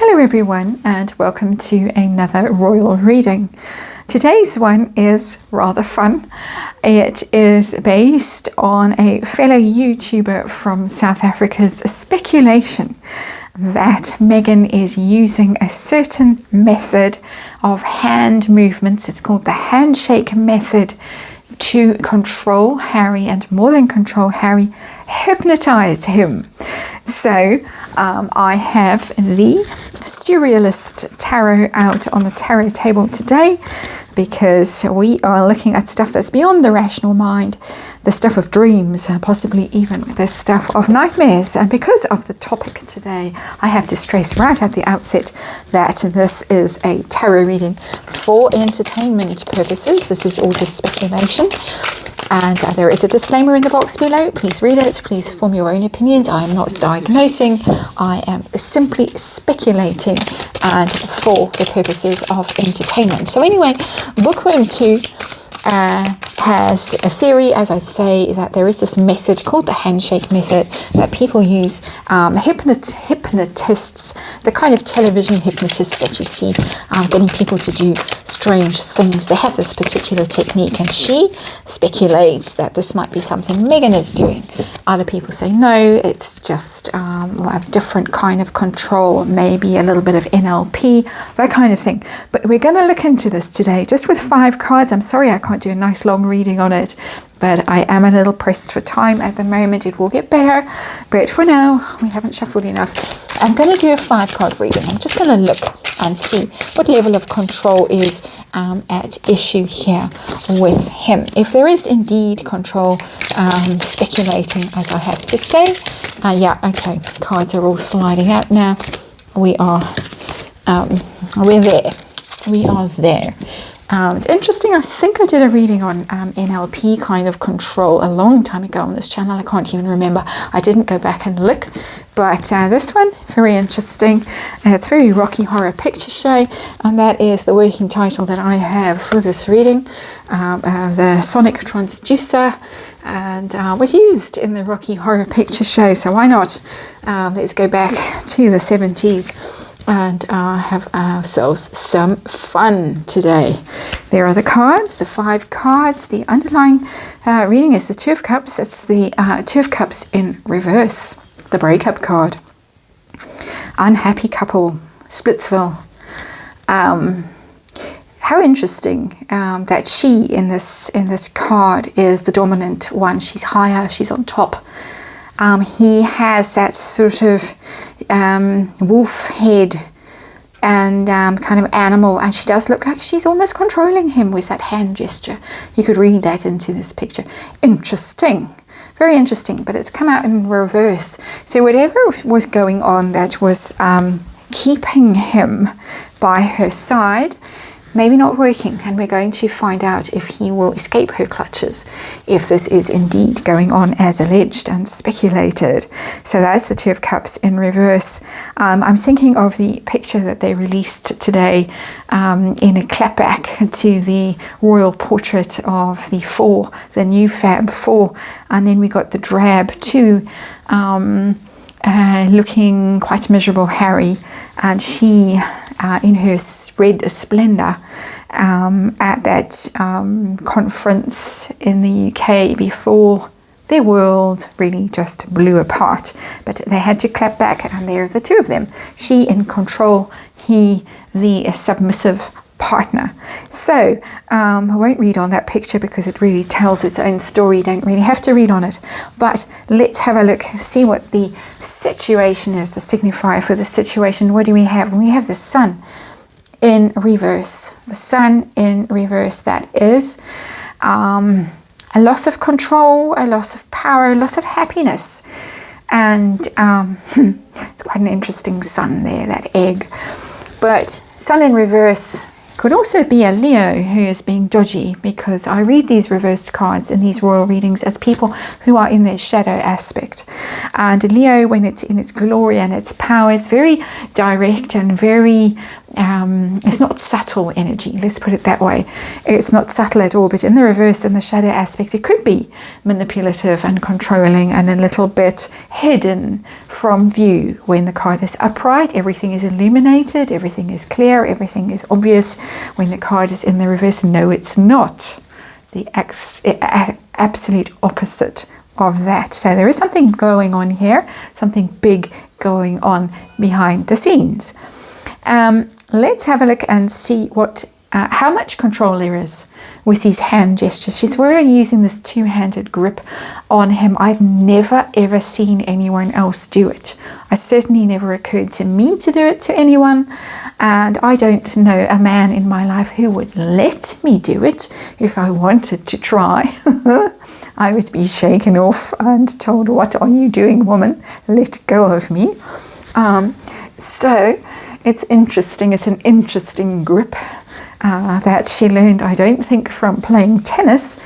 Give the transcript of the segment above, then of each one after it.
Hello everyone and welcome to another royal reading. Today's one is rather fun. It is based on a fellow YouTuber from South Africa's speculation that Meghan is using a certain method of hand movements. It's called the handshake method to control Harry, and more than control Harry, hypnotize him. So I have the Surrealist Tarot out on the tarot table today because we are looking at stuff that's beyond the rational mind, the stuff of dreams, possibly even the stuff of nightmares. And because of the topic today, I have to stress right at the outset that this is a tarot reading for entertainment purposes. This is all just speculation. And there is a disclaimer in the box below. Please read it. Please form your own opinions. I am not diagnosing. I am simply speculating and for the purposes of entertainment. So anyway, Bookworm 2 has a theory, as I say, that there is this method called the handshake method that people use. Hypnotists, the kind of television hypnotists that you see getting people to do strange things, they have this particular technique, and she speculates that this might be something Meghan is doing. Other people say no, it's just a different kind of control, maybe a little bit of NLP, that kind of thing. But we're going to look into this today just with 5 cards. I'm sorry I can't do a nice long reading on it, but I am a little pressed for time at the moment. It will get better, but for now we haven't shuffled enough. I'm going to do a 5-card reading. I'm just going to look and see what level of control is at issue here with him. If there is indeed control, speculating as I have to say. Yeah, okay, cards are all sliding out now. We're there. We are there. It's interesting. I think I did a reading on NLP kind of control a long time ago on this channel. I can't even remember. I didn't go back and look. But this one, very interesting. It's very Rocky Horror Picture Show. And that is the working title that I have for this reading. The Sonic Transducer. And was used in the Rocky Horror Picture Show. So why not? Let's go back to the 70s. And have ourselves some fun today. There are the cards, the 5 cards. The underlying reading is the 2 of Cups. It's the 2 of Cups in reverse, the breakup card. Unhappy couple, Splitsville. How interesting that she in this card is the dominant one. She's higher, she's on top. He has that sort of wolf head and kind of animal, and she does look like she's almost controlling him with that hand gesture. You could read that into this picture. Interesting, very interesting, but it's come out in reverse. So whatever was going on that was keeping him by her side, maybe not working, and we're going to find out if he will escape her clutches, if this is indeed going on as alleged and speculated. So that's the 2 of Cups in reverse. I'm thinking of the picture that they released today in a clapback to the royal portrait of the 4, the new Fab 4, and then we got the drab 2, looking quite miserable Harry, and she in her red splendor at that conference in the UK before their world really just blew apart. But they had to clap back, and there are the 2 of them. She in control, he the submissive partner. So I won't read on that picture because it really tells its own story. You don't really have to read on it, but let's have a look, see what the situation is, the signifier for the situation. What do we have? We have the Sun in reverse. The Sun in reverse, that is a loss of control, a loss of power, a loss of happiness. And it's quite an interesting Sun there, that egg. But Sun in reverse Could also be a Leo who is being dodgy, because I read these reversed cards in these royal readings as people who are in their shadow aspect. And Leo, when it's in its glory and its power, is very direct and very, it's not subtle energy, let's put it that way. It's not subtle at all, but in the reverse, in the shadow aspect, it could be manipulative and controlling and a little bit hidden from view. When the card is upright, everything is illuminated, everything is clear, everything is obvious. When the card is in the reverse, no, it's not. The absolute opposite of that. So there is something going on here, something big going on behind the scenes. Let's have a look and see what how much control there is with these hand gestures. She's really using this two-handed grip on him. I've never ever seen anyone else do it. It certainly never occurred to me to do it to anyone, and I don't know a man in my life who would let me do it if I wanted to try. I would be shaken off and told, "What are you doing, woman? Let go of me." So it's interesting. It's an interesting grip that she learned, I don't think, from playing tennis,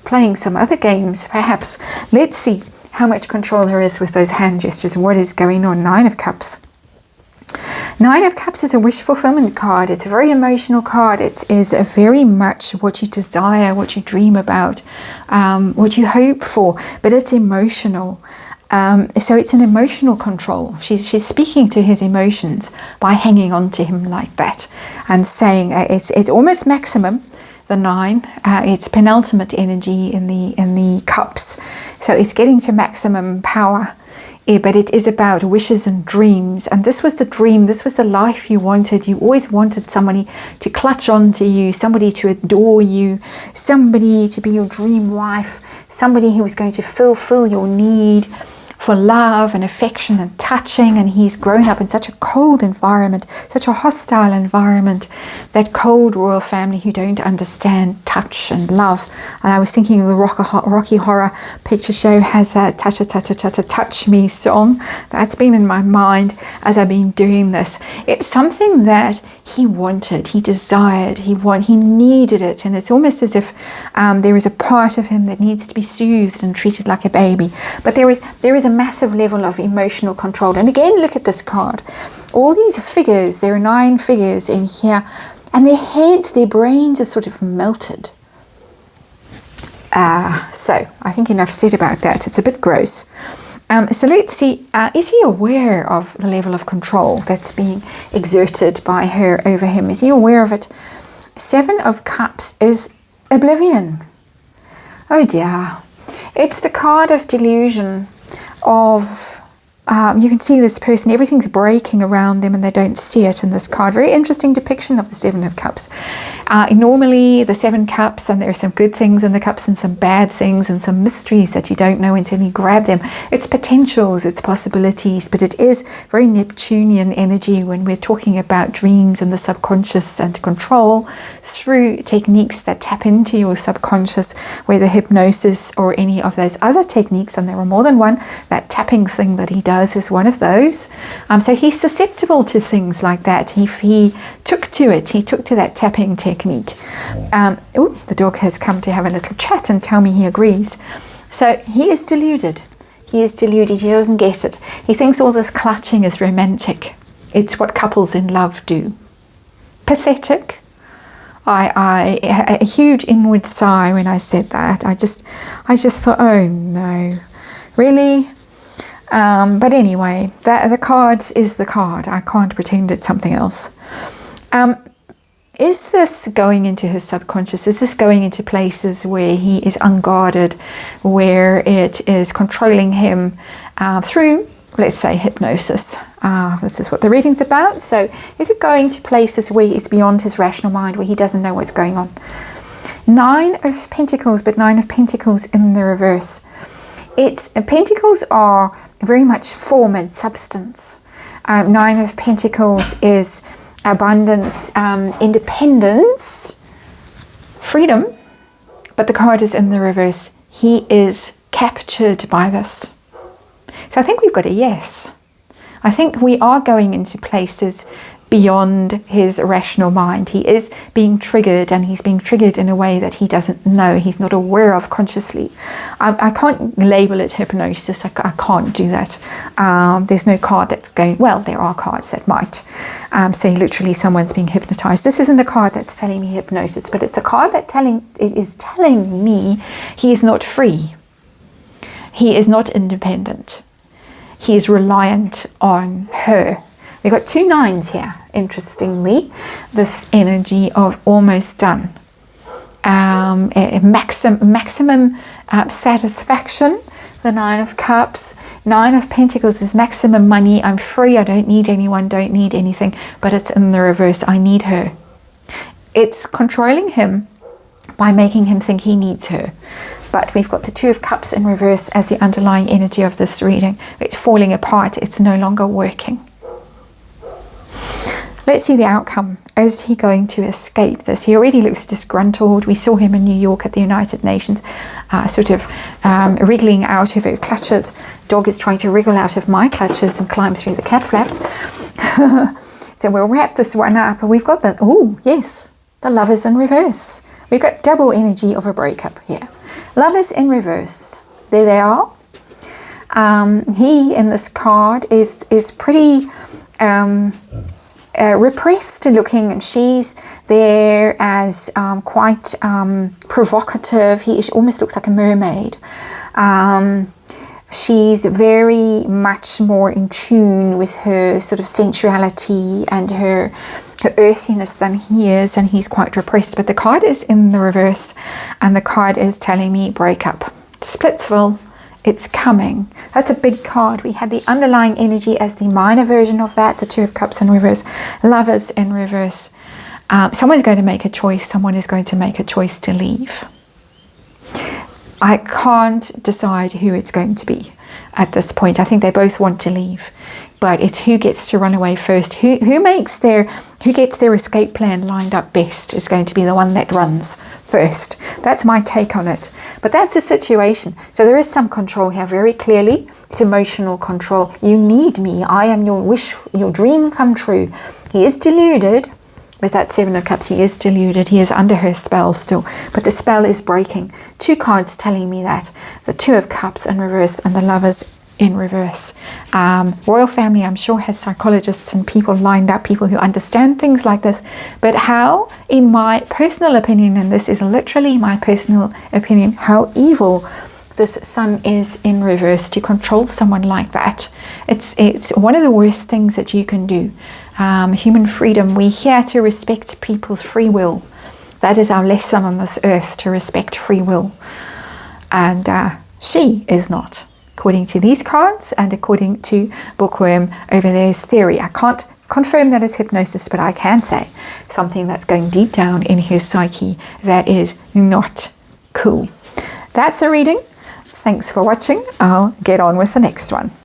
playing some other games perhaps. Let's see how much control there is with those hand gestures. What is going on? 9 of Cups. 9 of Cups is a wish fulfillment card. It's a very emotional card. It is a very much what you desire, what you dream about, what you hope for, but it's emotional. So it's an emotional control. She's speaking to his emotions by hanging on to him like that and saying it's almost maximum, the 9. It's penultimate energy in the cups. So it's getting to maximum power. But it is about wishes and dreams. And this was the dream. This was the life you wanted. You always wanted somebody to clutch on to you, somebody to adore you, somebody to be your dream wife, somebody who was going to fulfill your need for love and affection and touching. And he's grown up in such a cold environment, such a hostile environment, that cold royal family who don't understand touch and love. And I was thinking of the Rocky Horror Picture Show has that touch me song. That's been in my mind as I've been doing this. It's something that he wanted, he desired, he needed it. And it's almost as if there is a part of him that needs to be soothed and treated like a baby. But there is a massive level of emotional control. And again, look at this card. All these figures, there are 9 figures in here, and their heads, their brains are sort of melted. So I think enough said about that. It's a bit gross. So let's see, is he aware of the level of control that's being exerted by her over him? Is he aware of it? 7 of Cups is oblivion. Oh dear. It's the card of delusion, of you can see this person, everything's breaking around them and they don't see it in this card. Very interesting depiction of the 7 of Cups. Normally the 7 Cups, and there are some good things in the cups and some bad things and some mysteries that you don't know until you grab them. It's potentials, it's possibilities, but it is very Neptunian energy when we're talking about dreams and the subconscious and control through techniques that tap into your subconscious, whether hypnosis or any of those other techniques, and there are more than one. That tapping thing that he does is one of those. So he's susceptible to things like that. He took to it. He took to that tapping technique. The dog has come to have a little chat and tell me he agrees. So he is deluded. He is deluded. He doesn't get it. He thinks all this clutching is romantic. It's what couples in love do. Pathetic. I a huge inward sigh when I said that. I just thought, oh no, really? But anyway, the card is the card. I can't pretend it's something else. Is this going into his subconscious? Is this going into places where he is unguarded, where it is controlling him through, let's say, hypnosis? This is what the reading's about. So is it going to places where it's beyond his rational mind, where he doesn't know what's going on? 9 of Pentacles, but 9 of Pentacles in the reverse. Pentacles are very much form and substance. 9 of Pentacles is abundance, independence, freedom, but the card is in the reverse. He is captured by this. So I think we've got a yes. I think we are going into places beyond his rational mind. He is being triggered, and he's being triggered in a way that he doesn't know, he's not aware of consciously. I can't label it hypnosis. I can't do that. There's no card that's going, well, there are cards that might say literally someone's being hypnotized. This isn't a card that's telling me hypnosis, but it's a card that is telling me he is not free. He is not independent. He is reliant on her. We've got 2 9s here, interestingly. This energy of almost done. Maximum satisfaction, the 9 of Cups. 9 of Pentacles is maximum money. I'm free, I don't need anyone, don't need anything. But it's in the reverse, I need her. It's controlling him by making him think he needs her. But we've got the 2 of Cups in reverse as the underlying energy of this reading. It's falling apart, it's no longer working. Let's see the outcome. Is he going to escape this? He already looks disgruntled. We saw him in New York at the United Nations, wriggling out of her clutches. Dog is trying to wriggle out of my clutches and climb through the cat flap. So we'll wrap this one up. And we've got the, oh yes, the Lovers in reverse. We've got double energy of a breakup here. Lovers in reverse. There they are. He in this card is pretty repressed looking, and she's there as quite provocative. He almost looks like a mermaid. She's very much more in tune with her sort of sensuality and her earthiness than he is, and he's quite repressed. But the card is in the reverse, and the card is telling me breakup. Splitsville. It's coming. That's a big card. We had the underlying energy as the minor version of that, the 2 of Cups in reverse, Lovers in reverse. Someone's going to make a choice. Someone is going to make a choice to leave. I can't decide who it's going to be at this point. I think they both want to leave, but it's who gets to run away first. Who gets their escape plan lined up best is going to be the one that runs first. That's my take on it. But that's a situation. So there is some control here, very clearly. It's emotional control. You need me. I am your wish, your dream come true. He is deluded. With that 7 of Cups, he is deluded. He is under her spell still. But the spell is breaking. 2 cards telling me that. The 2 of Cups in reverse and the Lovers in reverse. Royal family, I'm sure, has psychologists and people lined up, people who understand things like this. But how, in my personal opinion, and this is literally my personal opinion, how evil this Sun is in reverse to control someone like that. It's one of the worst things that you can do. Human freedom, we're here to respect people's free will. That is our lesson on this earth, to respect free will. And she is not, according to these cards and according to Bookworm over there's theory. I can't confirm that it's hypnosis, but I can say something that's going deep down in his psyche that is not cool. That's the reading. Thanks for watching. I'll get on with the next one.